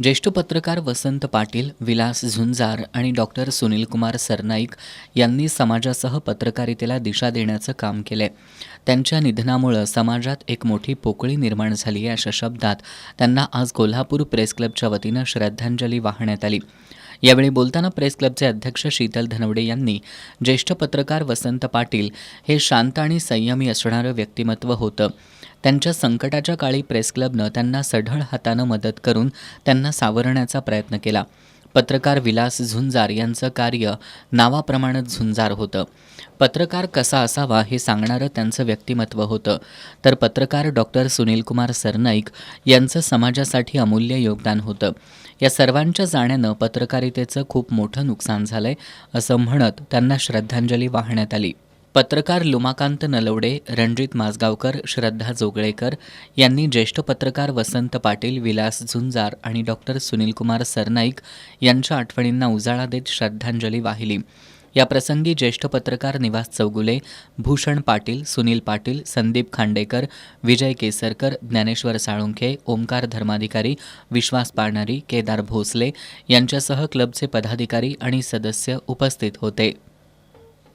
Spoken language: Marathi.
ज्येष्ठ पत्रकार वसंत पाटील, विलास झुंजार आणि डॉक्टर सुनीलकुमार सरनाईक यांनी समाजासह पत्रकारितेला दिशा देण्याचं काम केलंय. त्यांच्या निधनामुळं समाजात एक मोठी पोकळी निर्माण झाली आहे, अशा शब्दात त्यांना आज कोल्हापूर प्रेस क्लबच्या वतीनं श्रद्धांजली वाहण्यात आली. यावेळी बोलताना प्रेस क्लबचे अध्यक्ष शीतल धनवडे यांनी ज्येष्ठ पत्रकार वसंत पाटील हे शांत आणि संयमी असणारं व्यक्तिमत्व होतं. त्यांच्या संकटाच्या काळी प्रेस क्लबनं त्यांना सढळ हातानं मदत करून त्यांना सावरण्याचा प्रयत्न केला. पत्रकार विलास झुंजार यांचं कार्य नावाप्रमाणेच झुंजार होतं. पत्रकार कसा असावा हे सांगणारं त्यांचं व्यक्तिमत्व होतं. तर पत्रकार डॉक्टर सुनीलकुमार सरनाईक यांचं समाजासाठी अमूल्य योगदान होतं. या सर्वांच्या जाण्यानं पत्रकारितेचं खूप मोठं नुकसान झालंय, असं म्हणत त्यांना श्रद्धांजली वाहण्यात आली. पत्रकार लुमाकांत नलवडे, रणजित माजगावकर, श्रद्धा जोगळेकर यांनी ज्येष्ठ पत्रकार वसंत पाटील, विलास झुंजार आणि डॉक्टर सुनीलकुमार सरनाईक यांच्या आठवणींना उजाळा देत श्रद्धांजली वाहिली. याप्रसंगी ज्येष्ठ पत्रकार निवास चौगुले, भूषण पाटील, सुनील पाटील, संदीप खांडेकर, विजय केसरकर, ज्ञानेश्वर साळुंखे, ओमकार धर्माधिकारी, विश्वास पारणारी, केदार भोसले यांच्यासह क्लबचे पदाधिकारी आणि सदस्य उपस्थित होते.